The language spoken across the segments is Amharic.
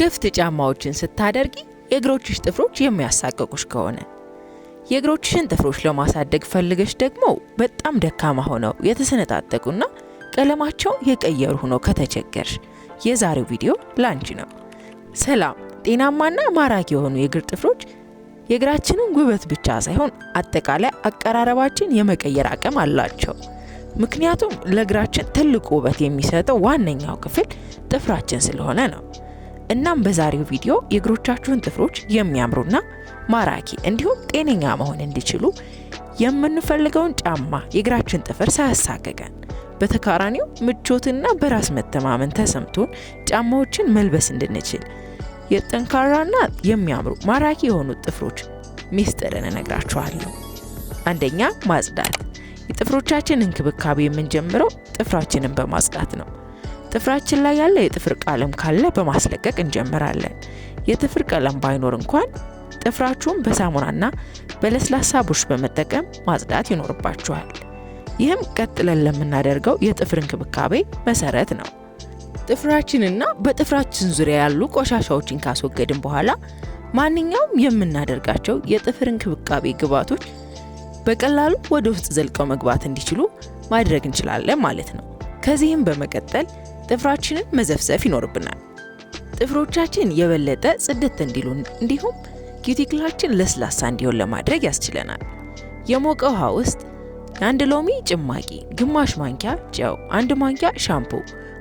ክፍት ጫማዎችን ስታደርጊ የእግሮችሽ ጥፍሮች የሚያሳቅቁሽ ከሆነ የእግሮችሽን ጥፍሮች ለማሳደግ ፈልገሽ ደግሞ በጣም ደካማ ሆነው የተሰነጣጠቁና ቀለማቸው የቀየሩ ሆነው ከተቸገርሽ የዛሬው ቪዲዮ ላንቺ ነው። ሰላም፣ ጤናማና ማራኪ የሆኑ የእግር ጥፍሮች የእግራችንን ውበት ብቻ ሳይሆን አጠቃላይ አቀራረባችን የመቀየር አቅም አላቸው። ምክንያቱም ለእግራችን ትልቁ ውበት የሚሰጠው ዋነኛው ክፍል ጥፍራችን ስለሆነ ነው። እናም በዛሬው ቪዲዮ የእግሮቻችሁን ጥፍሮች የሚያምሩና ማራኪ እንዲሁም ጤነኛ መሆን እንዲችሉ የምንፈልገውን ጫማ የእግራችን ጥፍር ሳያሳቅቀን በተቃራኒው ምቾትና በራስ መተማመን ተሰምቶን ጫማዎችን መልበስ እንድንችል የጠንካራና የሚያምሩ ማራኪ የሆኑ ጥፍሮች ሚስጥርን እነግራችኋለሁ። አንደኛ፣ ማጽዳት። የጥፍሮቻችን እንክብካቤ የምንጀምረው ጥፍራችንን በማጽዳት ነው። ጥፍራችን ላይ ያለ የጥፍር ቀለም ካለ በማስለቀቅ እንጀምራለን። የጥፍር ቀለም ባይኖር እንኳን ጥፍራችሁን በሳሙናና በለስላሳ ቡሽ በመጠቀም ማጽዳት ይኖርባችኋል። ይህም ቀጥለን ለምናደርገው የጥፍር እንክብካቤ መሰረት ነው። ጥፍራችንና በጥፍራችን ዙሪያ ያሉ ቆሻሻዎችን ካስወገድን በኋላ ማንኛውም የምናደርጋቸው የጥፍር እንክብካቤ ግብዓቶች በቀላሉ ወደ ውስጥ ዘልቀው መግባት እንዲችሉ ማድረግ እንችላለን ማለት ነው። ከዚህም በመቀጠል ጥፍራችንን መዘፍዘፍ ይኖርብናል። ጥፍሮቻችን የበለጠ ጽድት እንዲሉ እንዲሁም ኪዩቲክላችን ለስላሳ እንዲሆን ለማድረግ ያስችለናል። የሞቀ ውሃ ውስጥ አንድ ሎሚ ጭማቂ፣ ግማሽ ማንኪያ ጨው፣ 1 ማንኪያ ሻምፑ፣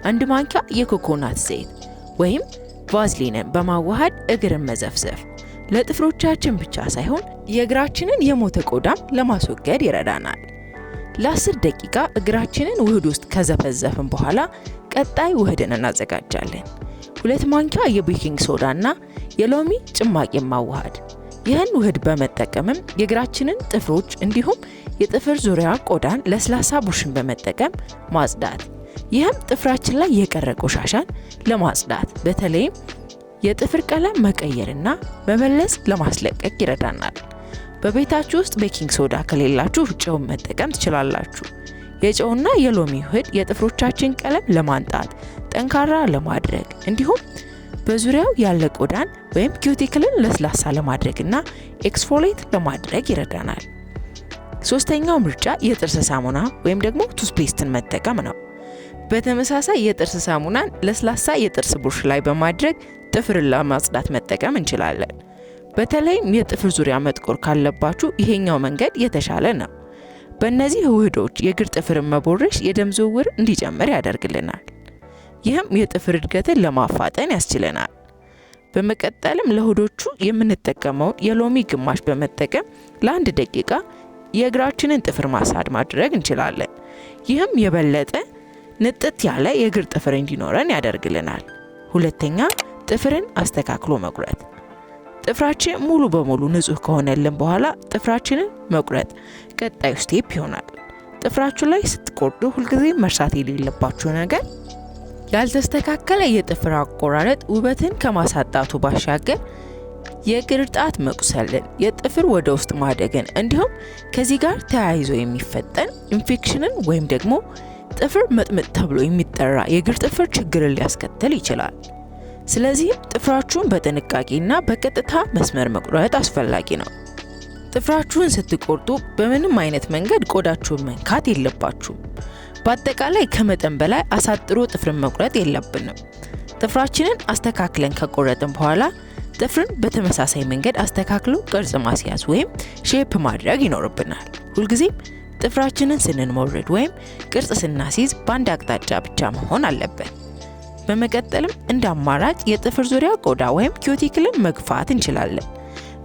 1 ማንኪያ የኮኮናት ዘይት ወይም ቫዝሊንን በማዋሃድ እግርን መዘፍዘፍ ለጥፍሮቻችን ብቻ ሳይሆን የእግራችንን የሞተ ቆዳም ለማስወገድ ይረዳናል። ለ10 ደቂቃ እግራችንን ውህድ ውስጥ ከዘፈዘፍን በኋላ ቀጣይ ውህድን እናዘጋጃለን። 2 ማንኪያ የቤኪንግ ሶዳና የሎሚ ጭማቂ ማዋሃድ። ይህን ውህድ በመጠቀምም የእግራችንን ጥፍሮች እንዲሁም የጥፍር ዙሪያ ቆዳን ለስላሳ ቡሽን በመጠቀም ማጽዳት። ይህም ጥፍራችን ላይ የቀረ ቆሻሻን ለማጽዳት በተለይም የጥፍር ቀለም መቀየርና መመለስ ለማስለቀቅ ይረዳናል። በቤታችሁ ውስጥ ቤኪንግ ሶዳ ከሌላችሁ ጨውን መጠቀም ትችላላችሁ። የጨውና የሎሚ ውህድ የጥፍሮቻችን ቀለም ለማንጣት፣ ጠንካራ ለማድረግ እንዲሁም በዙሪያው ያለ ቆዳን ወይም ኪዩቲክልን ለስላሳ ለማድረግና ኤክስፎሌት ለማድረግ ይረዳናል። ሶስተኛው ምርጫ የጥርስ ሳሙና ወይም ደግሞ ቱስፔስትን መጠቀም ነው። በተመሳሳይ የጥርስ ሳሙናን ለስላሳ የጥርስ ብሩሽ ላይ በማድረግ ጥፍርን ለማጽዳት መጠቀም እንችላለን። በተለይም የጥፍር ዙሪያ መጥቆር ካለባችሁ ይሄኛው መንገድ የተሻለ ነው። በእነዚህ ውህዶች የእግር ጥፍርን መቦረሽ የደም ዝውውር እንዲጨምር ያደርግልናል። ይህም የጥፍር እድገትን ለማፋጠን ያስችለናል። በመቀጠልም ለሆዶቹ የምንጠቀመውን የሎሚ ግማሽ በመጠቀም ለ1 ደቂቃ የእግራችንን ጥፍር ማሳጅ ማድረግ እንችላለን። ይህም የበለጠ ንጥት ያለ የእግር ጥፍር እንዲኖረን ያደርግልናል። ሁለተኛ፣ ጥፍርን አስተካክሎ መቁረጥ። ጥፍራችን ሙሉ በሙሉ ንጹህ ከሆነልን በኋላ ጥፍራችንን መቁረጥ ቀጣዩ ስቴፕ ይሆናል። ጥፍራችሁ ላይ ስትቆርጡ ሁልጊዜ መርሳት የሌለባችሁ ነገር ያልተስተካከለ የጥፍር አቆራረጥ ውበትን ከማሳጣቱ ባሻገር የእግር ጣት መቁሰልን፣ የጥፍር ወደ ውስጥ ማደግን እንዲሁም ከዚህ ጋር ተያይዞ የሚፈጠን ኢንፌክሽንን ወይም ደግሞ ጥፍር መጥመጥ ተብሎ የሚጠራ የእግር ጥፍር ችግርን ሊያስከትል ይችላል። ስለዚህም ጥፍራችሁን በጥንቃቄና በቀጥታ መስመር መቁረጥ አስፈላጊ ነው። ጥፍራችሁን ስትቆርጡ በምንም አይነት መንገድ ቆዳችሁን መንካት የለባችሁም። በአጠቃላይ ከመጠን በላይ አሳጥሮ ጥፍርን መቁረጥ የለብንም። ጥፍራችንን አስተካክለን ከቆረጥን በኋላ ጥፍርን በተመሳሳይ መንገድ አስተካክሎ ቅርጽ ማስያዝ ወይም ሼፕ ማድረግ ይኖርብናል። ሁልጊዜም ጥፍራችንን ስንሞርድ ወይም ቅርጽ ስናስይዝ በአንድ አቅጣጫ ብቻ መሆን አለበት። በመቀጠልም እንደ አማራጭ የጥፍር ዙሪያ ቆዳ ወይም ኪዩቲክልን መግፋት እንችላለን።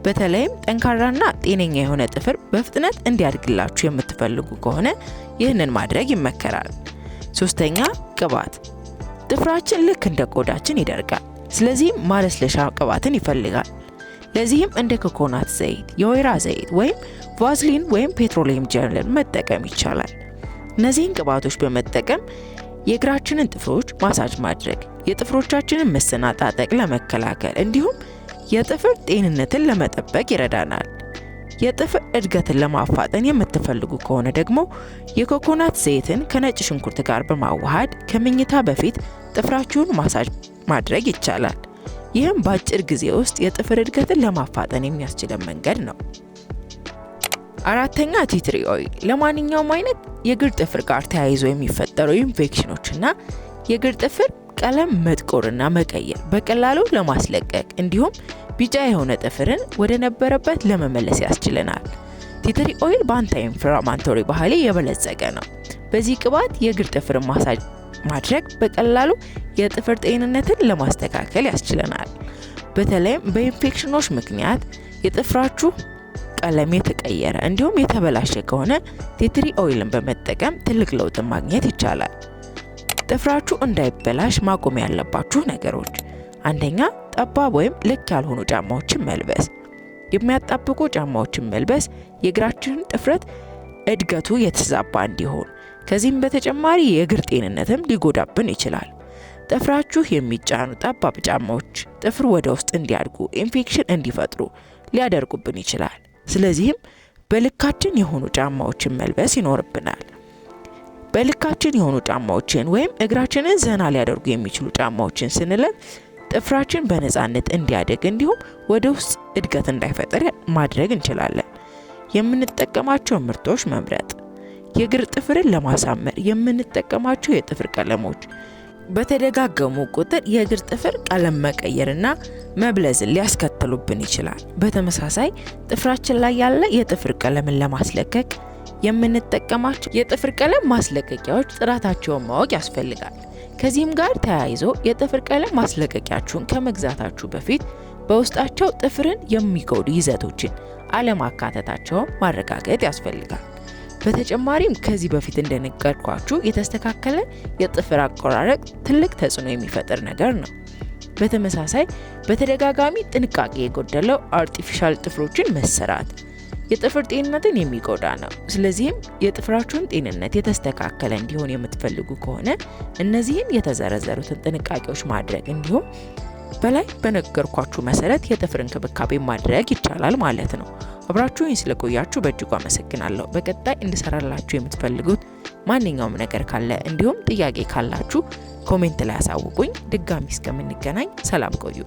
በተለይም ጠንካራና ጤነኛ የሆነ ጥፍር በፍጥነት እንዲያድግላችሁ የምትፈልጉ ከሆነ ይህንን ማድረግ ይመከራል። ሶስተኛ፣ ቅባት። ጥፍራችን ልክ እንደ ቆዳችን ይደርቃል። ስለዚህም ማለስለሻ ቅባትን ይፈልጋል። ለዚህም እንደ ኮኮናት ዘይት፣ የወይራ ዘይት ወይም ቫዝሊን ወይም ፔትሮሊየም ጀልን መጠቀም ይቻላል። እነዚህን ቅባቶች በመጠቀም የእግራችንን ጥፍሮች ማሳጅ ማድረግ የጥፍሮቻችንን መሰናጣጠቅ ለመከላከል እንዲሁም የጥፍር ጤንነትን ለመጠበቅ ይረዳናል። የጥፍር እድገትን ለማፋጠን የምትፈልጉ ከሆነ ደግሞ የኮኮናት ዘይትን ከነጭ ሽንኩርት ጋር በማዋሃድ ከመኝታ በፊት ጥፍራችሁን ማሳጅ ማድረግ ይቻላል። ይህም በአጭር ጊዜ ውስጥ የጥፍር እድገትን ለማፋጠን የሚያስችለን መንገድ ነው። አራተኛ ቲ ትሪ ኦይል ለማንኛውም አይነት የእግር ጥፍር ጋር ተያይዞ የሚፈጠሩ ኢንፌክሽኖችና የእግር ጥፍር ቀለም መጥቆርና መቀየር በቀላሉ ለማስለቀቅ እንዲሁም ቢጫ የሆነ ጥፍርን ወደ ነበረበት ለመመለስ ያስችለናል። ቲ ትሪ ኦይል በአንታይ ኢንፍላማቶሪ ባህሪ የበለጸገ ነው። በዚህ ቅባት የእግር ጥፍርን ማሳጅ ማድረግ በቀላሉ የጥፍር ጤንነትን ለማስተካከል ያስችለናል። በተለይም በኢንፌክሽኖች ምክንያት የጥፍራችሁ ቀለም የተቀየረ እንዲሁም የተበላሸ ከሆነ ቲ ትሪ ኦይልን በመጠቀም ትልቅ ለውጥ ማግኘት ይቻላል። ጥፍራችሁ እንዳይበላሽ ማቆም ያለባችሁ ነገሮች፣ አንደኛ ጠባብ ወይም ልክ ያልሆኑ ጫማዎችን መልበስ። የሚያጣብቁ ጫማዎችን መልበስ የእግራችንን ጥፍረት እድገቱ የተዛባ እንዲሆን፣ ከዚህም በተጨማሪ የእግር ጤንነትም ሊጎዳብን ይችላል። ጥፍራችሁ የሚጫኑ ጠባብ ጫማዎች ጥፍር ወደ ውስጥ እንዲያድጉ ኢንፌክሽን እንዲፈጥሩ ሊያደርጉብን ይችላል። ስለዚህም በልካችን የሆኑ ጫማዎችን መልበስ ይኖርብናል። በልካችን የሆኑ ጫማዎችን ወይም እግራችንን ዘና ሊያደርጉ የሚችሉ ጫማዎችን ስንለብስ ጥፍራችን በነፃነት እንዲያድግ እንዲሁም ወደ ውስጥ እድገት እንዳይፈጠር ማድረግ እንችላለን። የምንጠቀማቸው ምርቶች መምረጥ፣ የእግር ጥፍርን ለማሳመር የምንጠቀማቸው የጥፍር ቀለሞች በተደጋገሙ ቁጥር የእግር ጥፍር ቀለም መቀየርና መብለዝን ሊያስከትሉብን ይችላል። በተመሳሳይ ጥፍራችን ላይ ያለ የጥፍር ቀለምን ለማስለቀቅ የምንጠቀማቸው የጥፍር ቀለም ማስለቀቂያዎች ጥራታቸውን ማወቅ ያስፈልጋል። ከዚህም ጋር ተያይዞ የጥፍር ቀለም ማስለቀቂያችሁን ከመግዛታችሁ በፊት በውስጣቸው ጥፍርን የሚጎዱ ይዘቶችን አለማካተታቸውን ማረጋገጥ ያስፈልጋል። በተጨማሪም ከዚህ በፊት እንደነገርኳችሁ የተስተካከለ የጥፍር አቆራረጥ ትልቅ ተጽዕኖ የሚፈጥር ነገር ነው። በተመሳሳይ በተደጋጋሚ ጥንቃቄ የጎደለው አርቲፊሻል ጥፍሮችን መሰራት የጥፍር ጤንነትን የሚጎዳ ነው። ስለዚህም የጥፍራችሁን ጤንነት የተስተካከለ እንዲሆን የምትፈልጉ ከሆነ እነዚህን የተዘረዘሩትን ጥንቃቄዎች ማድረግ እንዲሁም በላይ በነገርኳችሁ መሰረት የጥፍር እንክብካቤ ማድረግ ይቻላል ማለት ነው። አብራችሁኝ ስለቆያችሁ በእጅጉ አመሰግናለሁ። በቀጣይ እንድሰራላችሁ የምትፈልጉት ማንኛውም ነገር ካለ እንዲሁም ጥያቄ ካላችሁ ኮሜንት ላይ አሳውቁኝ። ድጋሚ እስከምንገናኝ ሰላም ቆዩ።